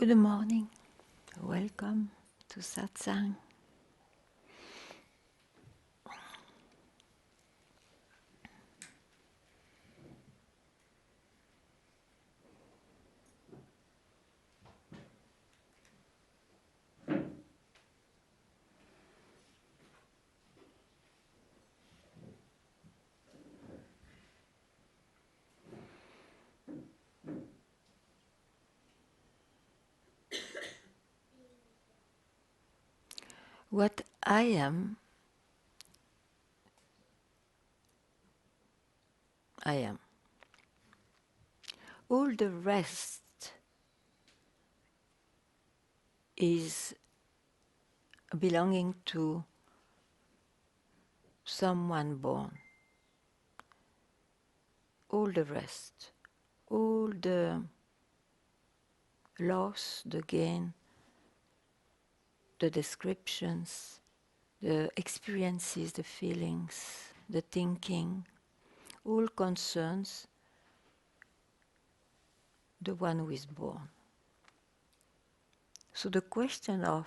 Good morning. Welcome to Satsang. What I am, I am. All the rest is belonging to someone born. All the rest, all the loss, the gain, the descriptions, the experiences, the feelings, the thinking, all concerns the one who is born. So the question of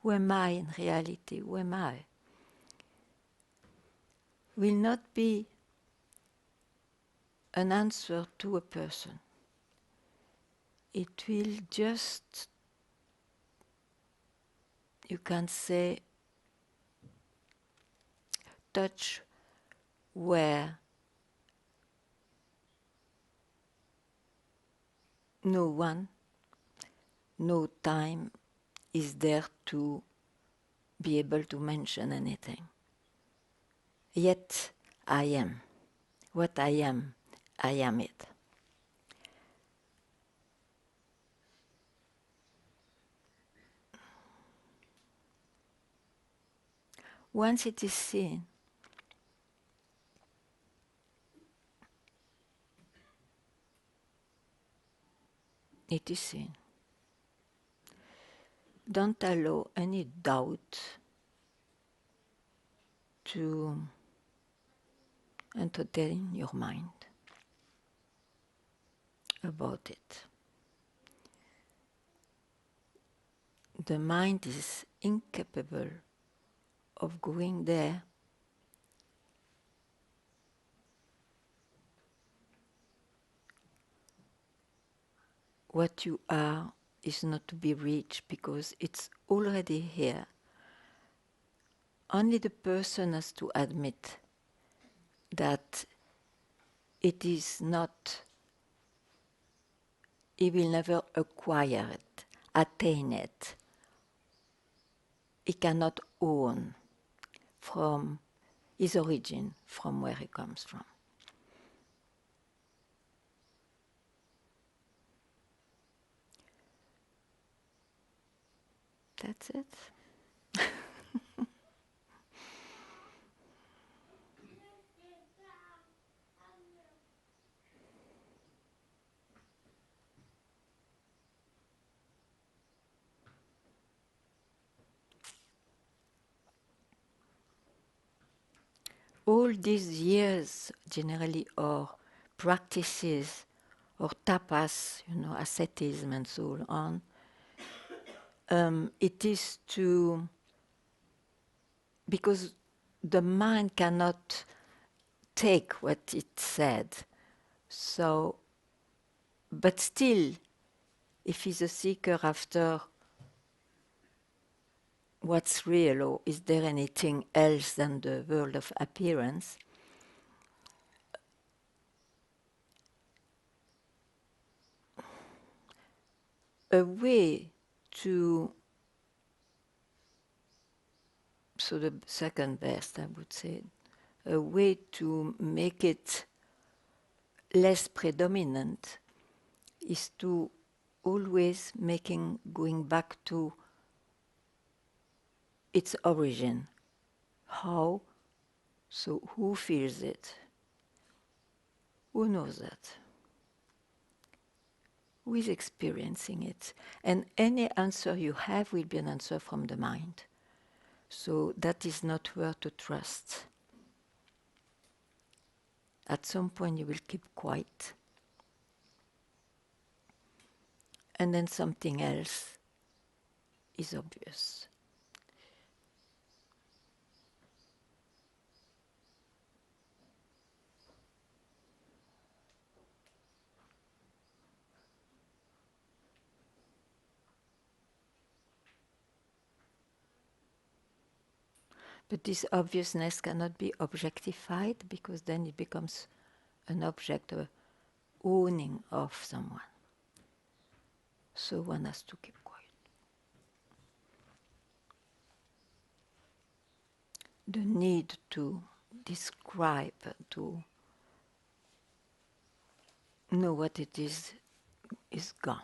who am I in reality, who am I, will not be an answer to a person. It will just, you can say, touch where no one, no time is there to be able to mention anything. Yet I am. What I am it. Once it is seen, it is seen. Don't allow any doubt to entertain your mind about it. The mind is incapable of going there. What you are is not to be reached because it's already here. Only the person has to admit that it is not, he will never acquire it, attain it. He cannot own from his origin, from where he comes from. That's it. All these years, generally, or practices, or tapas, asceticism and so on, it is to, because the mind cannot take what it said. So, but still, if he's a seeker after what's real, or is there anything else than the world of appearance, a way to, so the second best, I would say, a way to make it less predominant is to always going back to its origin. How? So who feels it? Who knows that? Who is experiencing it? And any answer you have will be an answer from the mind. So that is not worth to trust. At some point you will keep quiet. and then something else is obvious. But this obviousness cannot be objectified, because then it becomes an object, a owning of someone. So one has to keep quiet. The need to describe, to know what it is gone.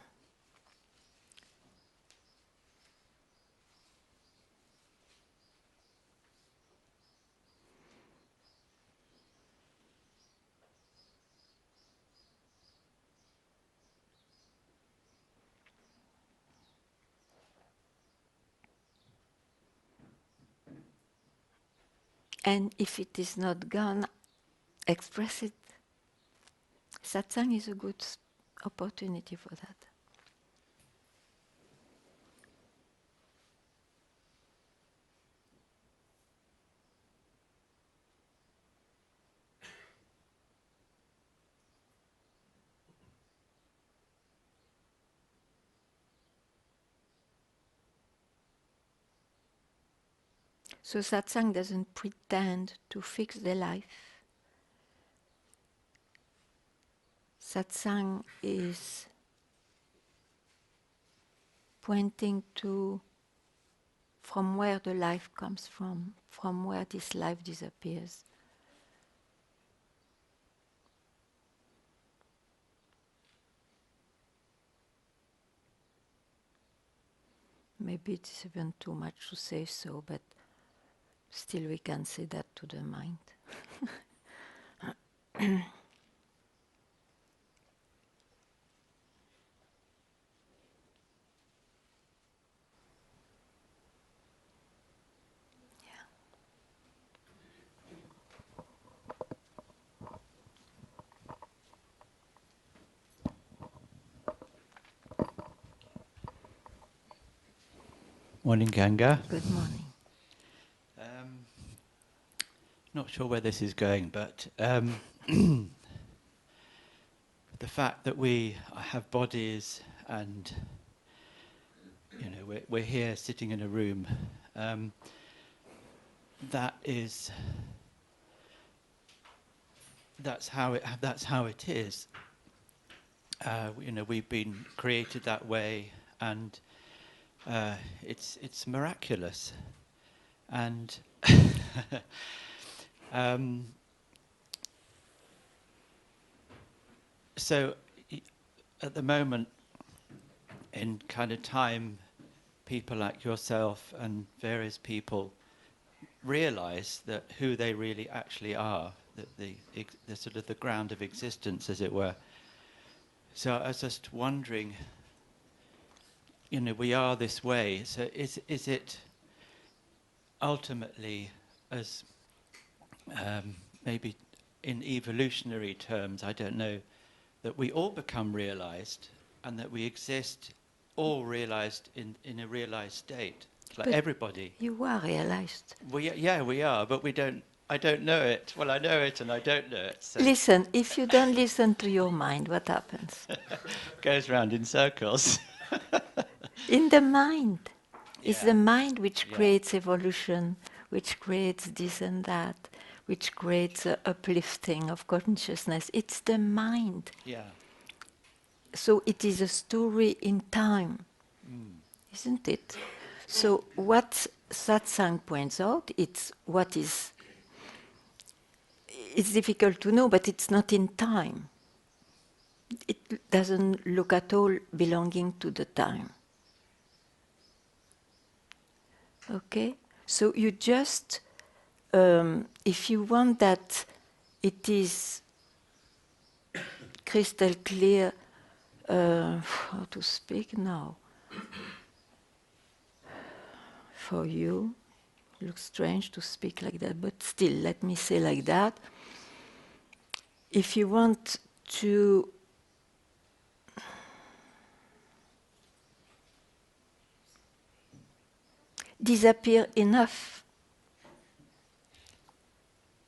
And if it is not gone, express it. Satsang is a good opportunity for that. So satsang doesn't pretend to fix the life. Satsang is pointing to from where the life comes from where this life disappears. Maybe it's even too much to say so, but still we can say that to the mind. Morning, Ganga. Good morning. Not sure where this is going, but the fact that we have bodies and we're here sitting in a room, that's how it is. We've been created that way, and it's miraculous, and so at the moment in kind of time, people like yourself and various people realize that who they really actually are, that the sort of the ground of existence, as it were. So I was just wondering, we are this way, so is it ultimately, as maybe in evolutionary terms, I don't know, that we all become realized and that we exist all realized in a realized state, like But everybody. you are realized. We are, but I don't know it. Well, I know it and I don't know it. So. Listen, if you don't listen to your mind, what happens? Goes round in circles. In the mind. It's Yeah. the mind which Yeah. creates evolution, which creates this and that, which creates uplifting of consciousness. It's the mind. Yeah. So it is a story in time, isn't it? So what Satsang points out, it's difficult to know, but it's not in time. It doesn't look at all belonging to the time. Okay? So you just, if you want that it is crystal clear, how to speak now? For you, it looks strange to speak like that, but still, let me say like that. If you want to disappear enough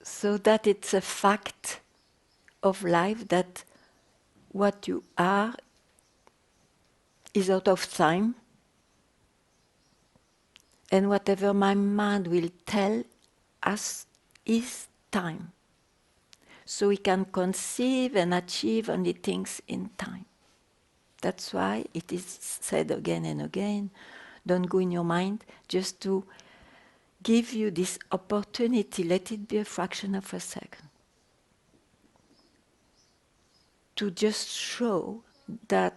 so that it's a fact of life that what you are is out of time, and whatever my mind will tell us is time. So we can conceive and achieve only things in time. That's why it is said again and again, don't go in your mind, just to give you this opportunity, let it be a fraction of a second, to just show that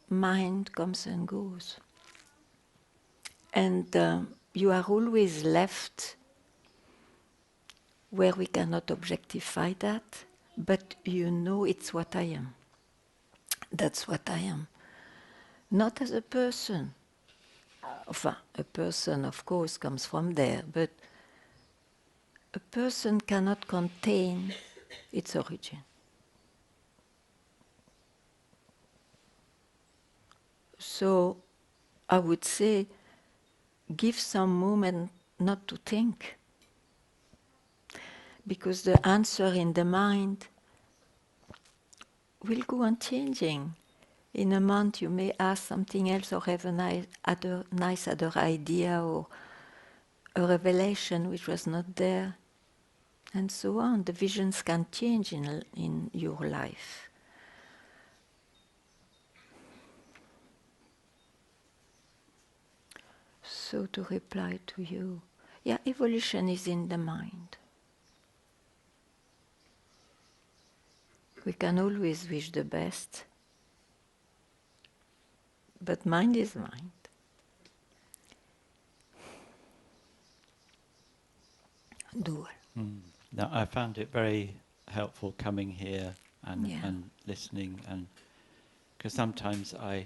mind comes and goes. And you are always left where we cannot objectify that, but you know it's what I am. That's what I am. Not as a person. Enfin, a person, of course, comes from there, but a person cannot contain its origin. So I would say, give some moment not to think, because the answer in the mind will go on changing. In a month you may ask something else or have a nice other idea or a revelation which was not there, and so on. The visions can change in your life. So to reply to you, yeah, evolution is in the mind. We can always wish the best, but mind is mind. Dual. Now, I found it very helpful coming here and, Yeah. and listening, and because sometimes I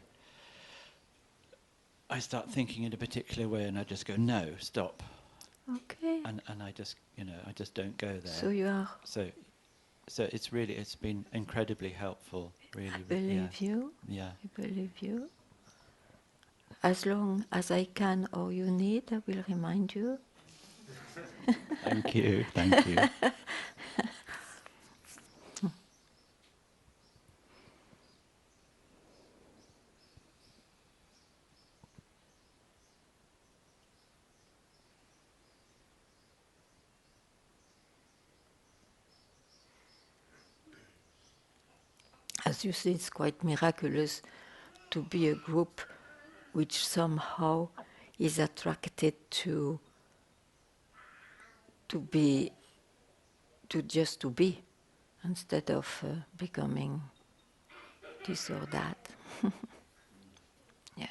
start thinking in a particular way and I just go, no, stop. Okay. And I just, I just don't go there. So you are. So it's been incredibly helpful, really. I believe you. Yeah. I believe you. As long as I can or you need, I will remind you. Thank you, thank you. As you see, it's quite miraculous to be a group which somehow is attracted to be, to just to be, instead of becoming this or that. Yeah.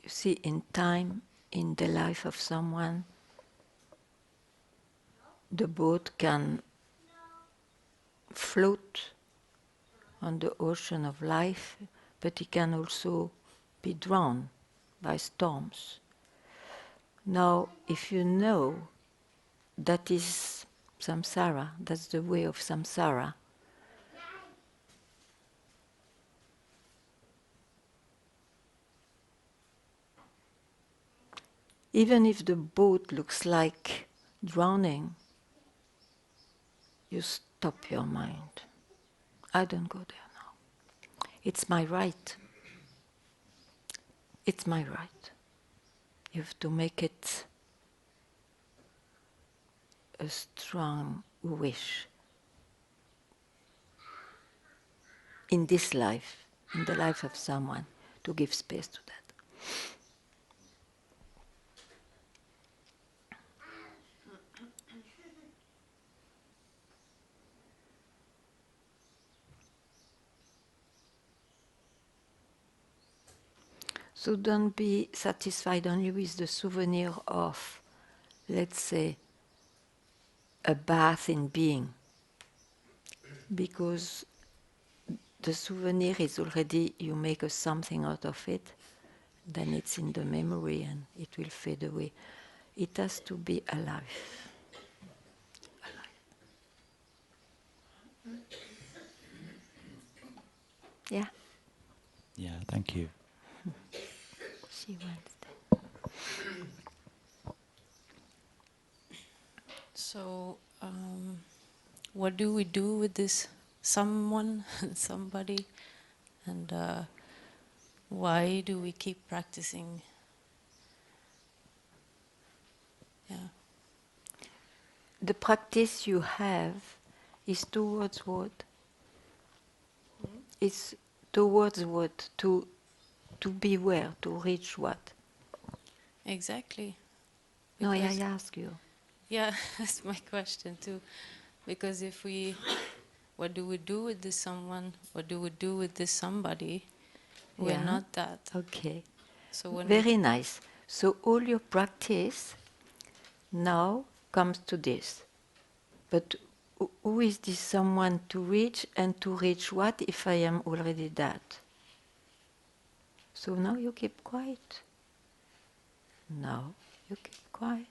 You see, in time, in the life of someone, the boat can float on the ocean of life, but it can also be drowned by storms. Now, if you know that is samsara, that's the way of samsara, even if the boat looks like drowning, you stop your mind. I don't go there now. It's my right. It's my right. You have to make it a strong wish in this life, in the life of someone, to give space to that. So don't be satisfied only with the souvenir of, let's say, a bath in being, because the souvenir is already, you make something out of it, then it's in the memory and it will fade away. It has to be alive. Yeah, Yeah, thank you. she wants that. So, what do we do with this someone, somebody, and why do we keep practicing? Yeah. The practice you have is towards what? It's towards what? To be where? To reach what? Exactly. No, I Because ask you. yeah, that's my question too. Because if we, what do we do with this someone? What do we do with this somebody? We're Yeah? not that. Okay. So when we Very nice. So all your practice now comes to this. But who is this someone to reach, and to reach what if I am already that? So now you keep quiet. Now you keep quiet.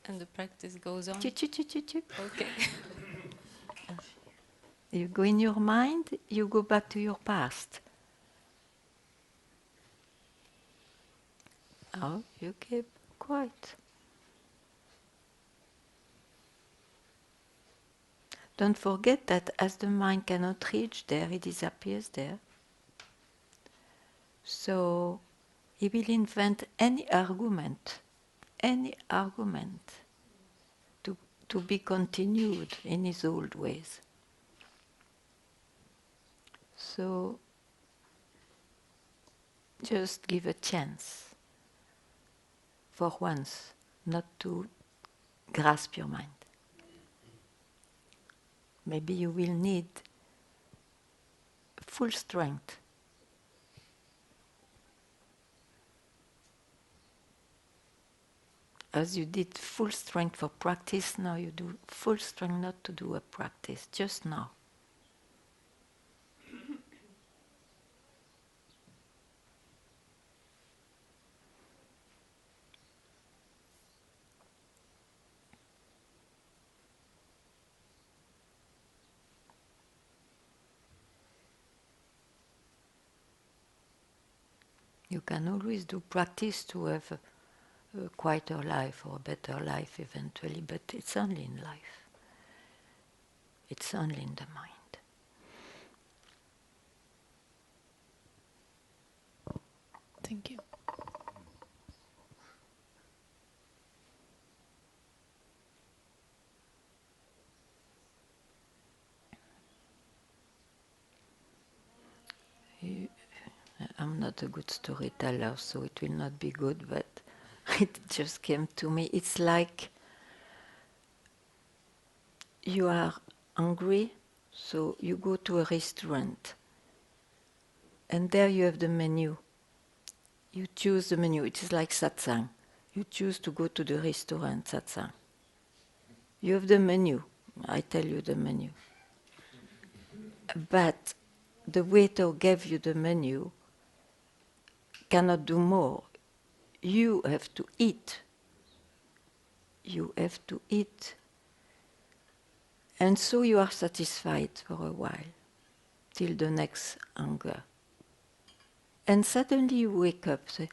and the practice goes on. Chu-chu-chu-chu-chu. Okay. You go in your mind, you go back to your past. Now you keep quiet. Don't forget that as the mind cannot reach there, it disappears there. So he will invent any argument to be continued in his old ways. So just give a chance for once not to grasp your mind. Maybe you will need full strength. As you did full strength for practice, now you do full strength not to do a practice, just now. You can always do practice to have a quieter life or a better life eventually, but it's only in life. It's only in the mind. Thank you. I'm not a good storyteller, so it will not be good, but it just came to me. It's like you are hungry, so you go to a restaurant, and there you have the menu. You choose the menu. It is like Satsang. You choose to go to the restaurant, Satsang. You have the menu. I tell you the menu. But the waiter gave you the menu, cannot do more. You have to eat. You have to eat. And so you are satisfied for a while, till the next hunger. And suddenly you wake up, say,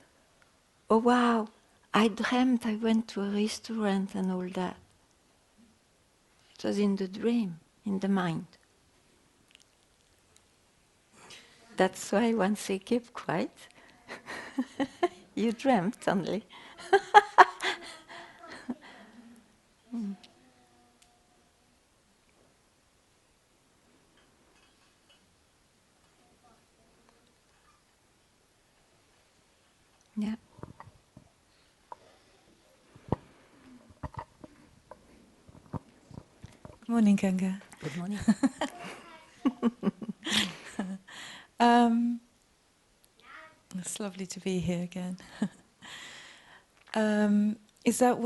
oh wow, I dreamt I went to a restaurant and all that. It was in the dream, in the mind. That's why one say, keep quiet. You dreamt only. Yeah. Morning, Ganga. Good morning. It's lovely to be here again. Is that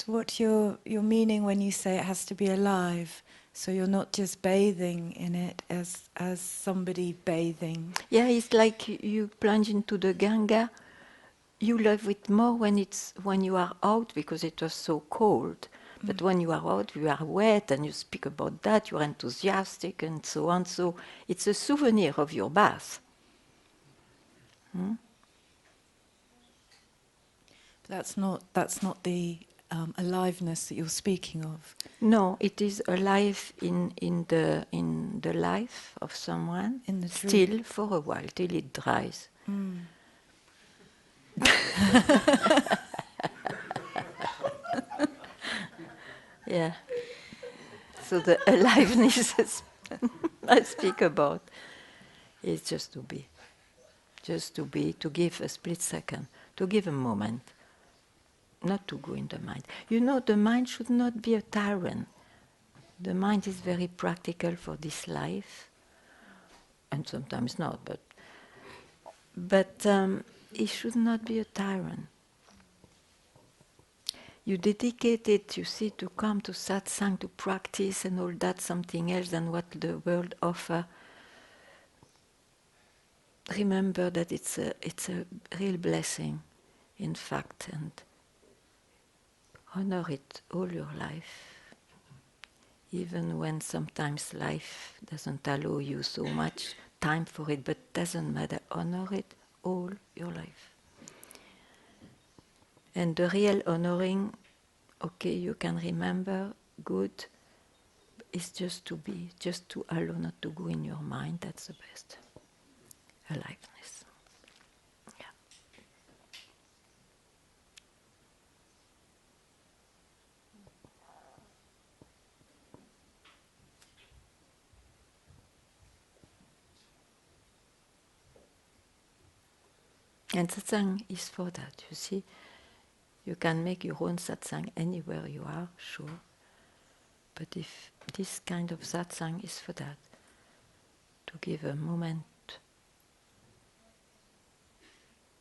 what you're meaning when you say it has to be alive? So you're not just bathing in it as somebody bathing. Yeah, it's like you plunge into the Ganga. You love it more when you are out because it was so cold. But when you are out, you are wet and you speak about that, you're enthusiastic and so on. So it's a souvenir of your bath. That's not the aliveness that you're speaking of. No, it is alive in the life of someone, In the still for a while, till it dries. Yeah. So the aliveness I speak about is just to be, to give a split second, to give a moment, not to go in the mind. You know, the mind should not be a tyrant. The mind is very practical for this life, and sometimes not, but it should not be a tyrant. You dedicate it, you see, to come to Satsang, to practice and all that, something else than what the world offers. Remember that it's a real blessing, in fact, and honor it all your life. Even when sometimes life doesn't allow you so much time for it, but doesn't matter, honor it all your life. And the real honoring, okay, you can remember, good, is just to be, just to allow not to go in your mind, that's the best. Aliveness. Yeah. And satsang is for that, you see. You can make your own satsang anywhere you are, sure. But if this kind of satsang is for that, to give a moment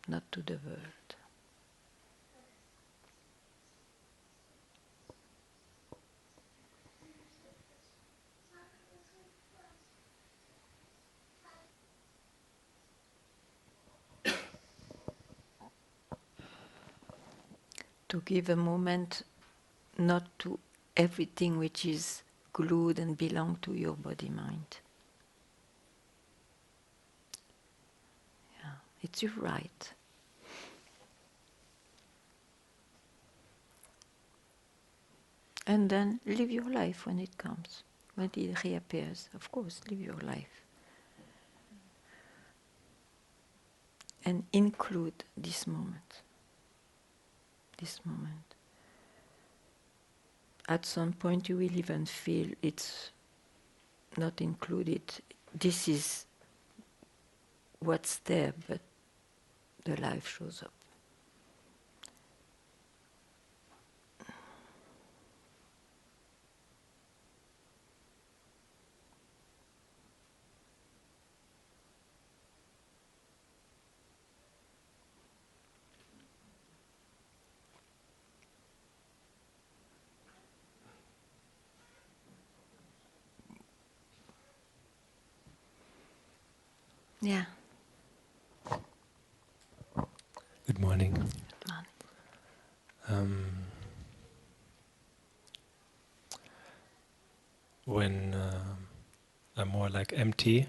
not to the world. To give a moment not to everything which is glued and belong to your body-mind. Yeah, it's your right. And then live your life when it comes, when it reappears. Of course, live your life. And include this moment. This moment. At some point you will even feel it's not included. This is what's there, but the life shows up. Yeah. Good morning. Good When I'm more like empty,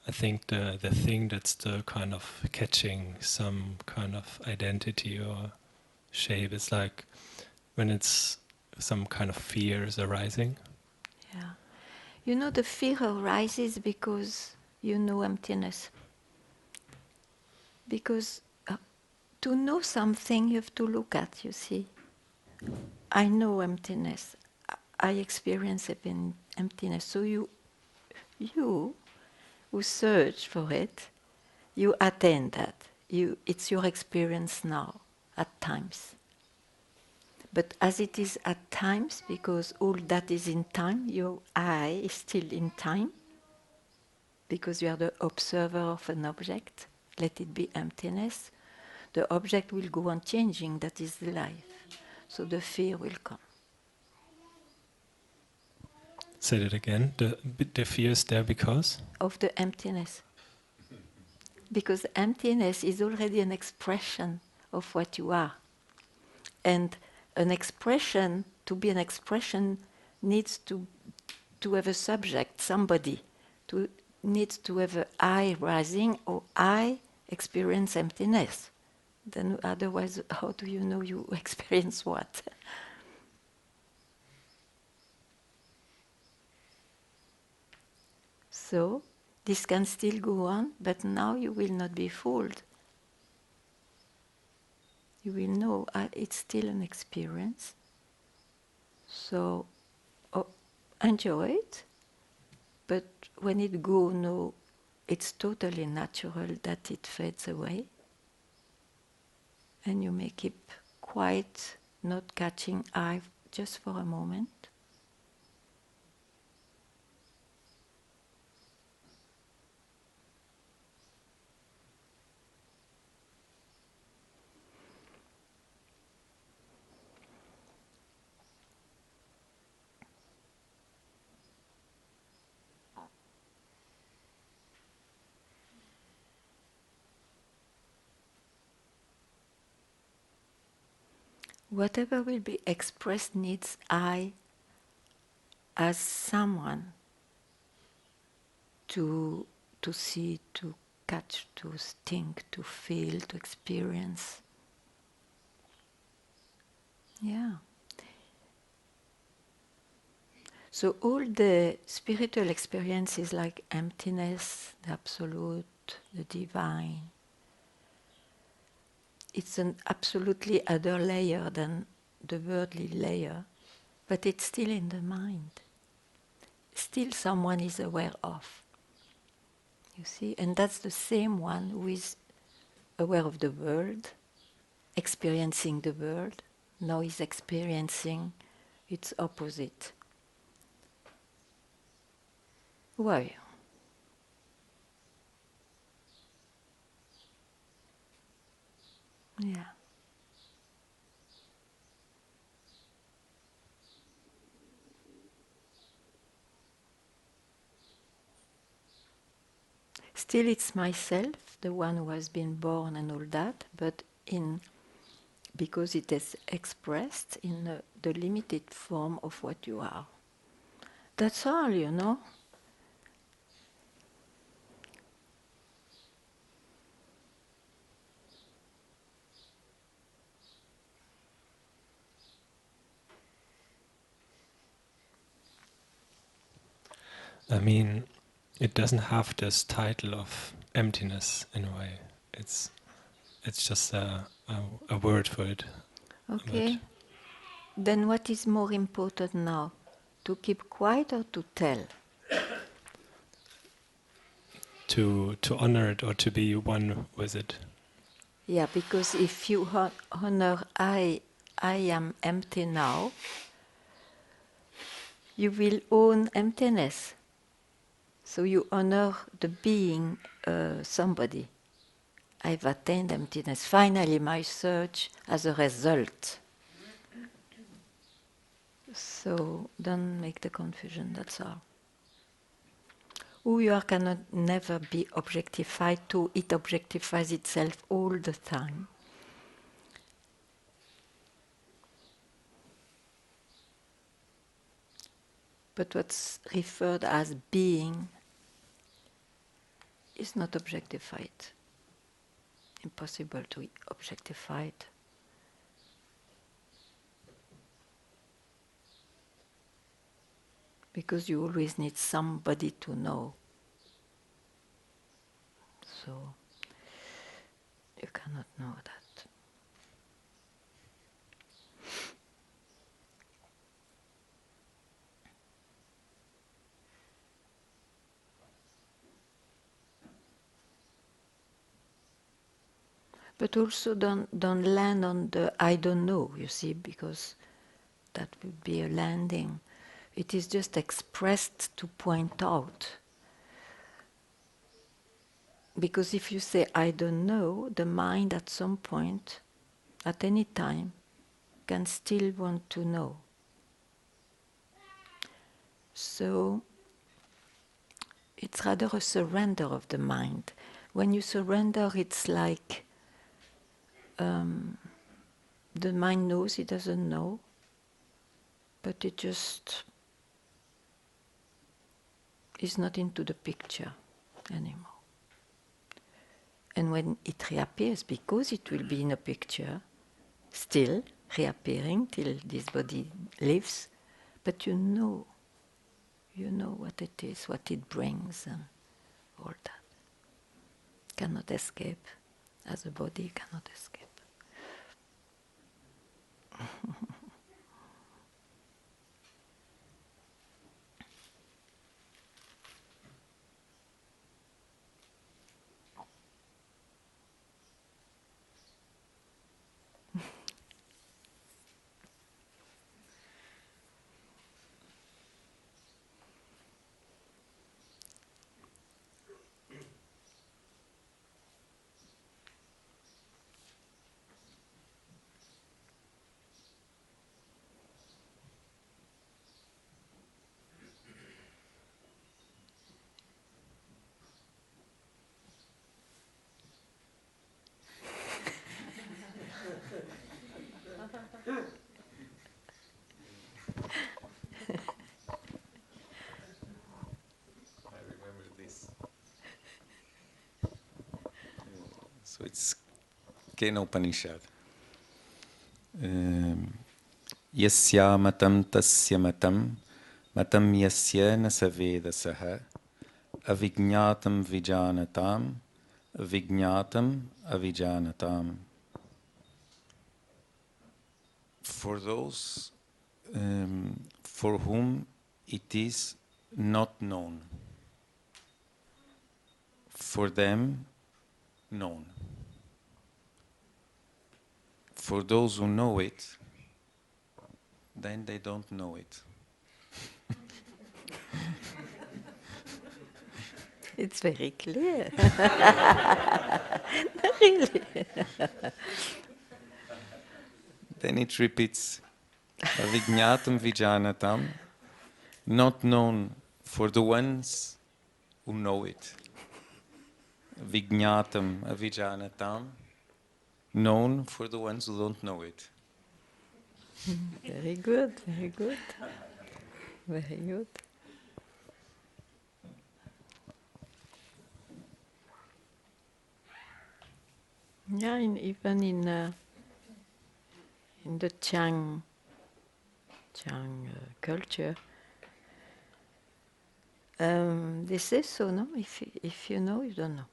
I think the thing that's the kind of catching some kind of identity or shape is like when it's some kind of fear is arising. Yeah. You know, the fear arises because you know emptiness. Because to know something, you have to look at, you see. I know emptiness. I experience emptiness. So you who search for it, you attain that. It's your experience now, at times. But as it is at times, because all that is in time, your eye is still in time, because you are the observer of an object, let it be emptiness, the object will go on changing, that is the life. So the fear will come. Say that again. The fear is there because? Of the emptiness. Because emptiness is already an expression of what you are. And an expression, to be an expression, needs to have a subject, somebody, needs to have an I rising, or I experience emptiness. Then otherwise, how do you know you experience what? So, this can still go on, but now you will not be fooled. You will know it's still an experience. So, enjoy it. But when it goes, no, it's totally natural that it fades away. And you may keep quiet, not catching eye just for a moment. Whatever will be expressed needs I as someone to see, to catch, to think, to feel, to experience. Yeah. So all the spiritual experiences like emptiness, the absolute, the divine, it's an absolutely other layer than the worldly layer, but it's still in the mind. Still someone is aware of. You see? And that's the same one who is aware of the world, experiencing the world, now is experiencing its opposite. Who are you? Yeah. Still it's myself, the one who has been born and all that, but because it is expressed in the limited form of what you are. That's all, you know. I mean, it doesn't have this title of emptiness in a way. It's just a word for it. Okay. Then what is more important now? To keep quiet or to tell? To honor it or to be one with it. Yeah, because if you honor I am empty now, you will own emptiness. So you honor the being somebody. I've attained emptiness. Finally, my search as a result. So don't make the confusion, that's all. Who you are cannot never be objectified to. It objectifies itself all the time. But what's referred as being is not objectified. Impossible to objectify it. Because you always need somebody to know. So you cannot know that. But also don't land on the I don't know, you see, because that would be a landing. It is just expressed to point out. Because if you say I don't know, the mind at some point, at any time, can still want to know. So it's rather a surrender of the mind. When you surrender, it's like the mind knows it doesn't know, but it just is not into the picture anymore. And when it reappears, because it will be in a picture, still reappearing till this body lives, but you know what it is, what it brings, and all that. Cannot escape, as a body cannot escape. I remember this. So it's Kena Upanishad. Yasya matam tasya matam matam yasya nasaveda saha avijñātam vijanatam avijñātam avijanatam. For those for whom it is not known, for them known. For those who know it, then they don't know it. It's very clear. Really. Then it repeats, avijñātam vijanatam, not known for the ones who know it. Vijñātam avijanatam, known for the ones who don't know it. Very good, very good. Very good. Yeah, even in the Chang culture, they say so, no? If you know, you don't know.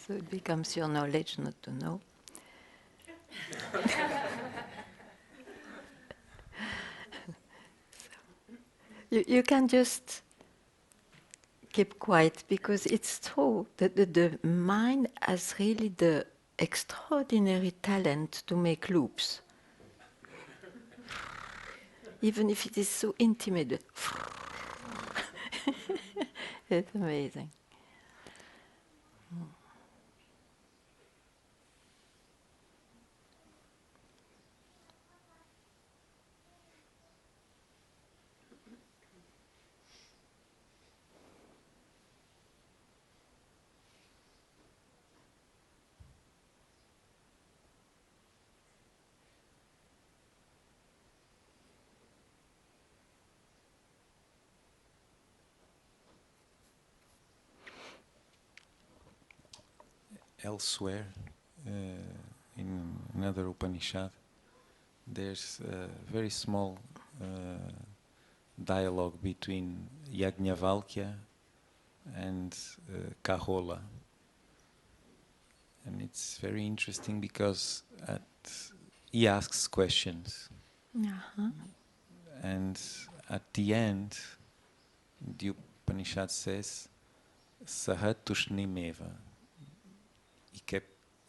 So it becomes your knowledge not to know. You can just keep quiet, because it's true that the mind has really the extraordinary talent to make loops. Even if it is so intimate. It's amazing. Elsewhere, in another Upanishad, there's a very small dialogue between Yajnavalkya and Kahola. And it's very interesting because he asks questions. Uh-huh. And at the end, the Upanishad says, Sahat Tushnimeva.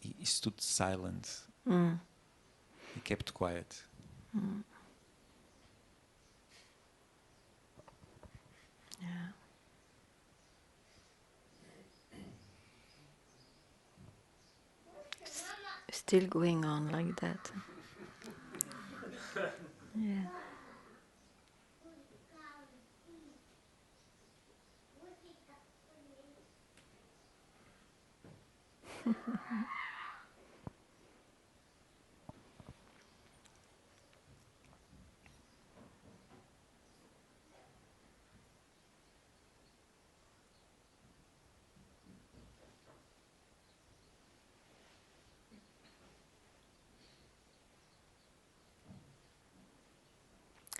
He stood silent. He kept quiet. Yeah. Still going on like that. Yeah.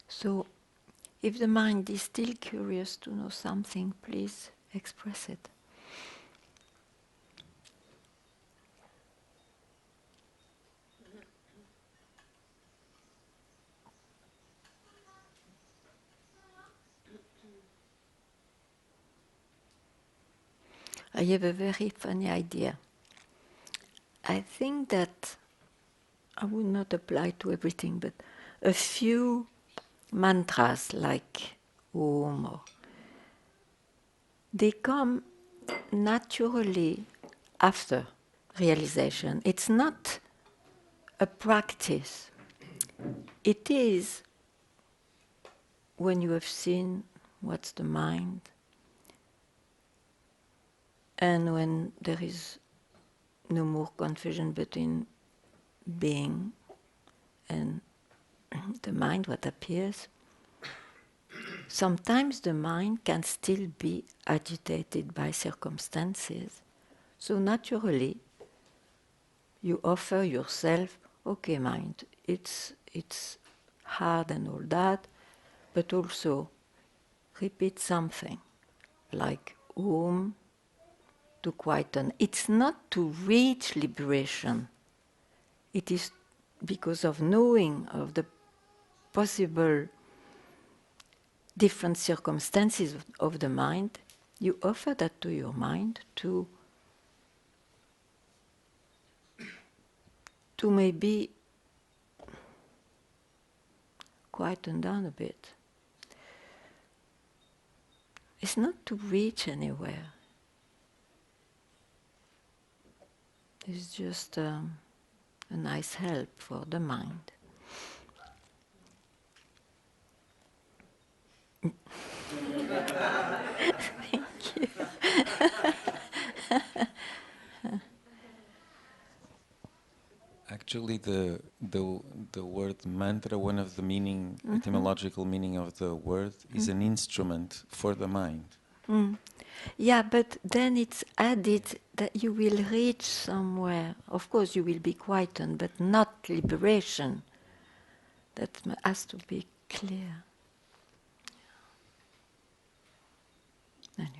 So, if the mind is still curious to know something, please express it. I have a very funny idea. I think that I would not apply to everything, but a few mantras like Om, they come naturally after realization. It's not a practice. It is when you have seen what's the mind, and when there is no more confusion between being and the mind, what appears. Sometimes the mind can still be agitated by circumstances. So naturally, you offer yourself, okay, mind, it's hard and all that, but also repeat something like Om to quieten. It's not to reach liberation. It is because of knowing of the possible different circumstances of the mind, you offer that to your mind to maybe quieten down a bit. It's not to reach anywhere. It's just a nice help for the mind. Thank you. Actually, the word mantra, one of the etymological meaning of the word, is an instrument for the mind. Yeah, but then it's added that you will reach somewhere. Of course, you will be quietened, but not liberation. That has to be clear. Anyway.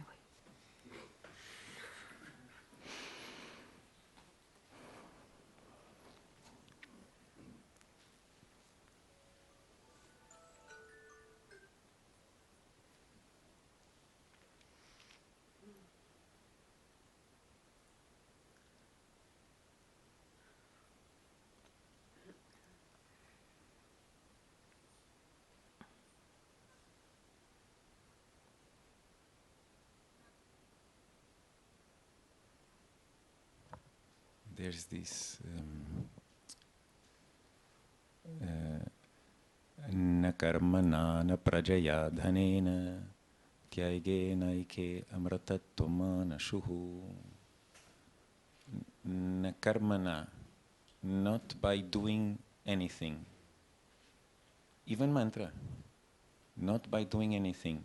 There's this na karmana na prajaya dhanena tyagena ike amratatvamana shuhu. Na karmana, not by doing anything. Even mantra, not by doing anything.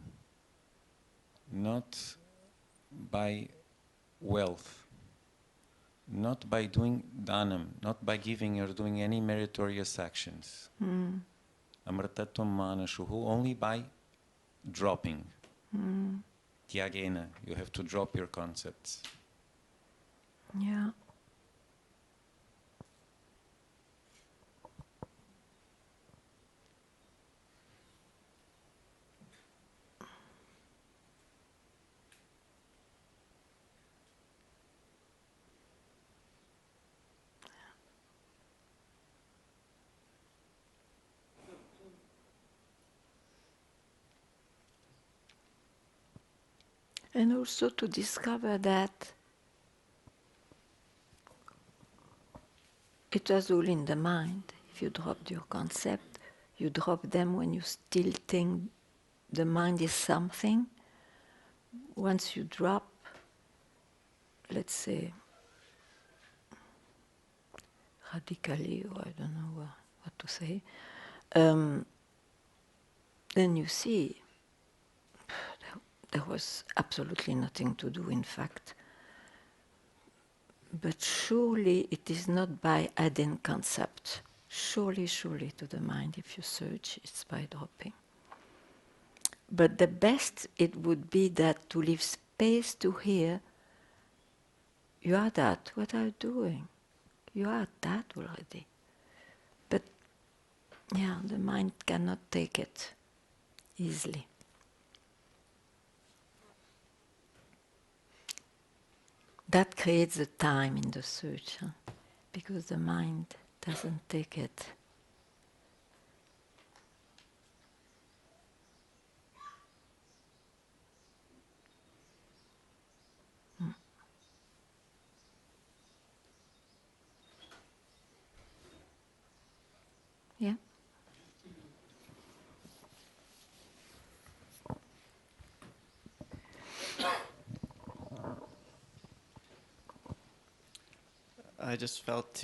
Not by wealth. Not by doing dhanam, not by giving or doing any meritorious actions. Amrtatvam manashuhu, only by dropping. Tyagena, you have to drop your concepts. Yeah. And also to discover that it was all in the mind. If you dropped your concept, you drop them when you still think the mind is something. Once you drop, let's say, radically, or I don't know what to say, then you see there was absolutely nothing to do, in fact. But surely it is not by adding concept. Surely to the mind, if you search, it's by dropping. But the best it would be that to leave space to hear, you are that, what are you doing? You are that already. But yeah, the mind cannot take it easily. That creates the time in the search, because the mind doesn't take it. Yeah. I just felt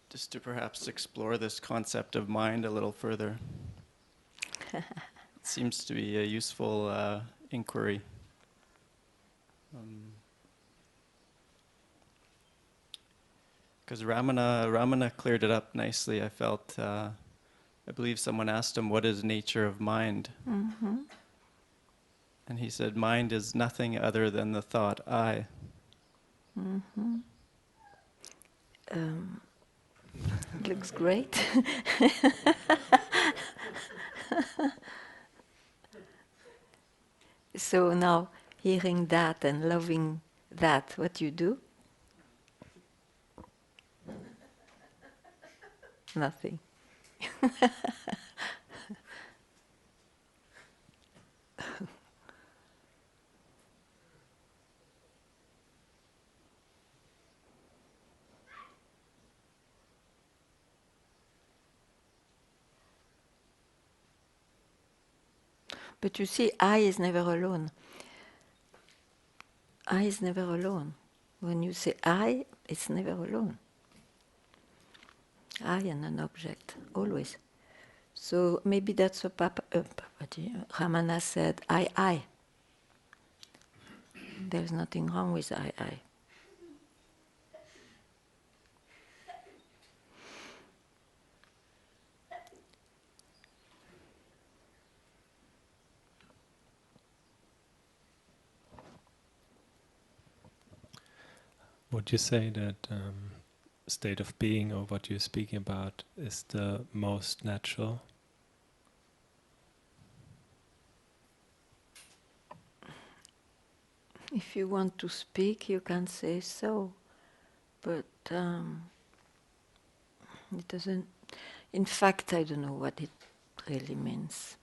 just to perhaps explore this concept of mind a little further. It seems to be a useful inquiry. Because Ramana cleared it up nicely. I felt, I believe someone asked him, what is nature of mind? Mm-hmm. And he said, mind is nothing other than the thought, I. Mm-hmm. Looks great. So now, hearing that and loving that, what you do? Nothing. But you see, I is never alone. I is never alone. When you say I, it's never alone. I and an object, always. So maybe that's what Ramana said, I. There's nothing wrong with I. Would you say that state of being, or what you're speaking about, is the most natural? If you want to speak, you can say so, but it doesn't. In fact, I don't know what it really means.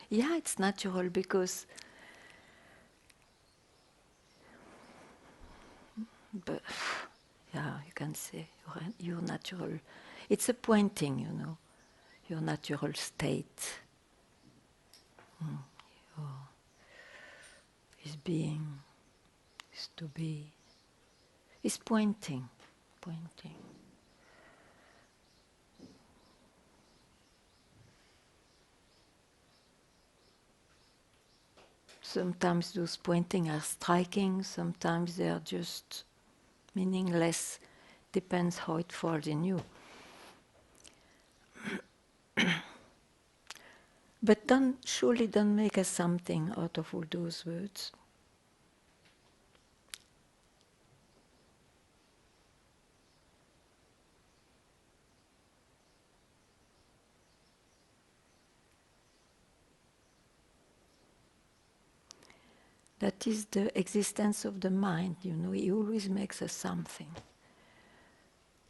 Yeah, it's natural because, but yeah, you can say you're natural. It's a pointing, your natural state. Is being, is to be, is pointing. Sometimes those pointing are striking, sometimes they are just meaningless. Depends how it falls in you. But surely don't make us something out of all those words. That is the existence of the mind, he always makes us something.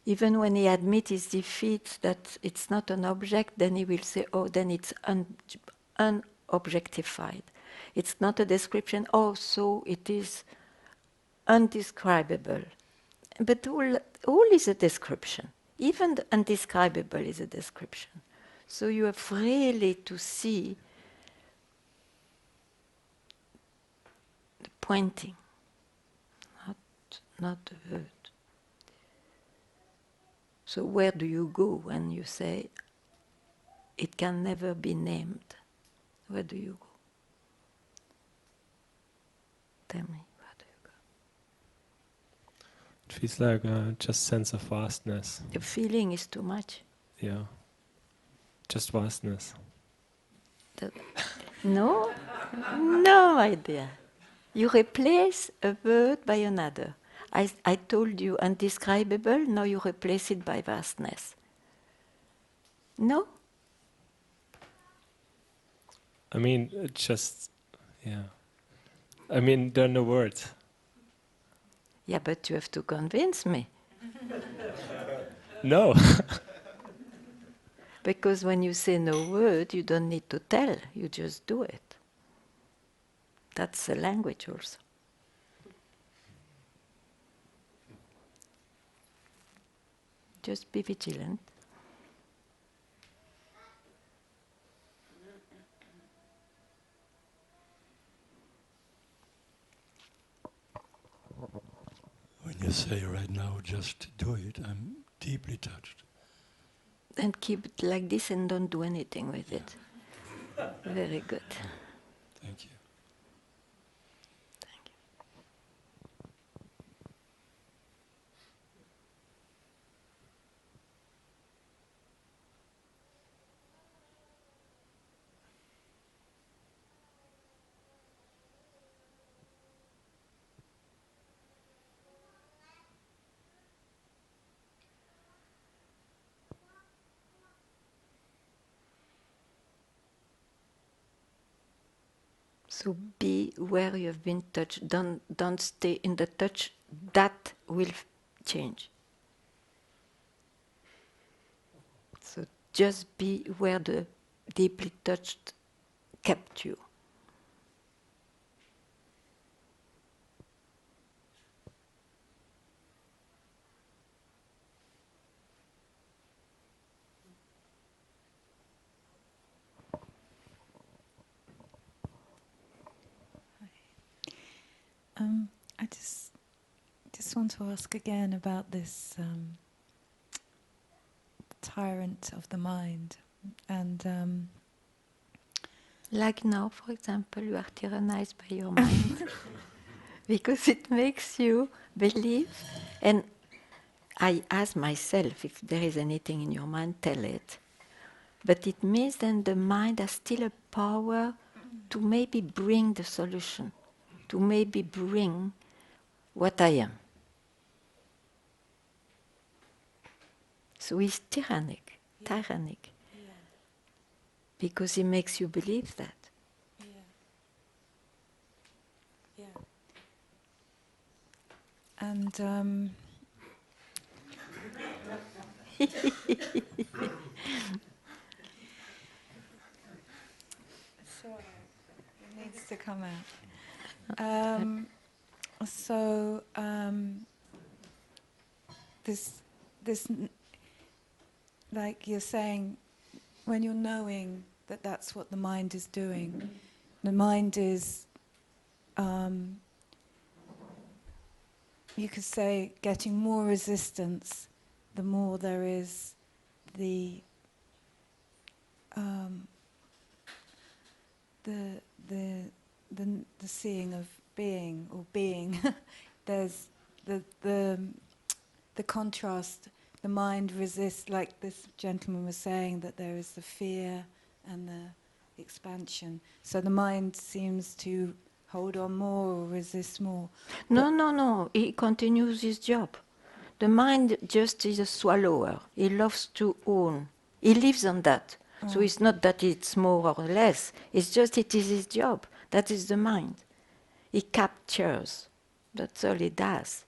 Even when he admits his defeat, that it's not an object, then he will say, oh, then it's unobjectified. It's not a description, oh, so it is undescribable. But all is a description. Even the undescribable is a description. So you have really to see the pointing, not the word. So where do you go when you say, it can never be named? Where do you go? Tell me, where do you go? It feels like just sense of vastness. The feeling is too much. Yeah. Just vastness. No? No idea. You replace a word by another. I told you undescribable, now you replace it by vastness. No? I mean, it just, yeah. I mean, there are no words. Yeah, but you have to convince me. No. Because when you say no word, you don't need to tell, you just do it. That's the language also. Just be vigilant. When you say right now, just do it, I'm deeply touched. And keep it like this and don't do anything with it. Very good. Thank you. Thank you. So be where you have been touched. Don't stay in the touch. That will change. So just be where the deeply touched kept you. I just want to ask again about this tyrant of the mind, and Like now, for example, you are tyrannized by your mind because it makes you believe. And I ask myself, if there is anything in your mind, tell it. But it means then the mind has still a power to maybe bring the solution, to maybe bring what I am. So he's tyrannic, because he makes you believe that. And sorry, it needs to come out. So this, like you're saying, when you're knowing that that's what the mind is doing, the mind is, you could say, getting more resistance, the more there is the seeing of being or being. There's the contrast. The mind resists, like this gentleman was saying, that there is the fear and the expansion. So the mind seems to hold on more or resist more. No. He continues his job. The mind just is a swallower. He loves to own. He lives on that. So it's not that it's more or less. It's just it is his job. That is the mind. He captures. That's all he does.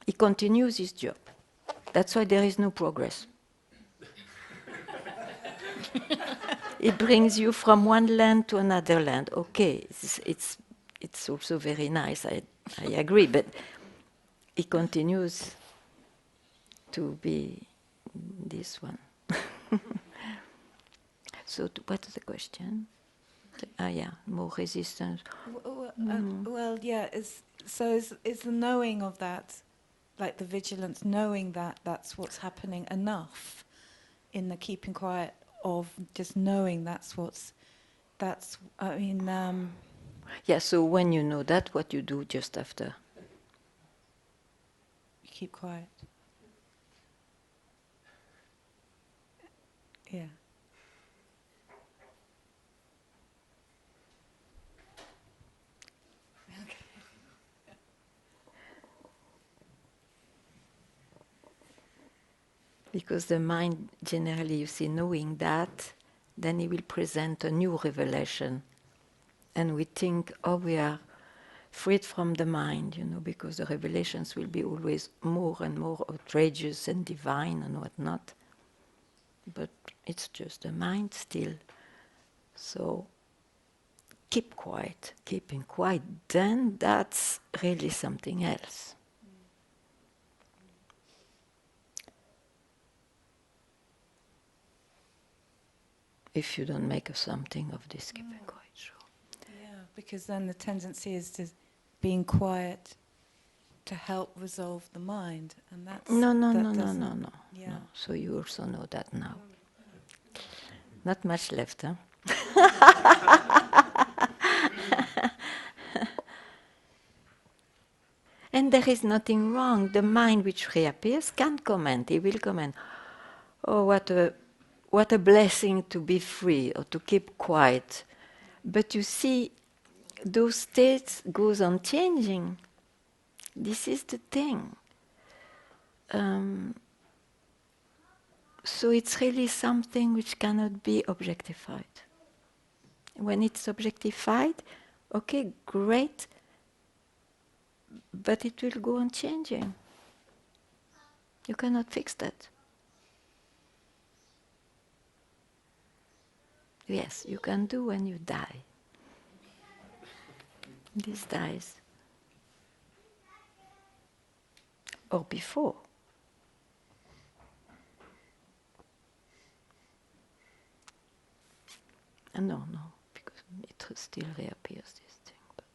He continues his job. That's why there is no progress. it brings you from one land to another land. Okay, it's also very nice. I agree, but it continues to be this one. So, what's the question? Yeah, more resistance. Well, yeah. Is the knowing of that, like the vigilance, knowing that that's what's happening, enough in the keeping quiet of just knowing that's what's that's. I mean. Yeah. So when you know that, what you do just after? Keep quiet. Yeah. Because the mind, generally, you see, knowing that, then he will present a new revelation. And we think, oh, we are freed from the mind, because the revelations will be always more and more outrageous and divine and whatnot. But it's just the mind still. So keep quiet, keeping quiet, then that's really something else. If you don't make something of this keeping quiet, sure. Yeah, because then the tendency is to being quiet to help resolve the mind, and that's No. Yeah. No. So you also know that now. Not much left, huh? And there is nothing wrong. The mind which reappears can comment. He will comment. Oh, what a blessing to be free or to keep quiet. But you see, those states goes on changing. This is the thing. So it's really something which cannot be objectified. When it's objectified, okay, great, but it will go on changing. You cannot fix that. Yes, you can do when you die. This dies. Or before. No, because it still reappears, this thing. But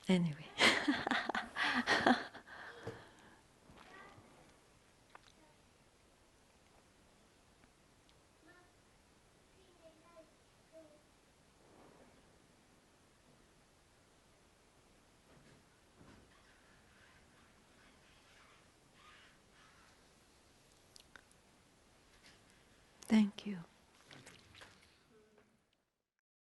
anyway. Thank you.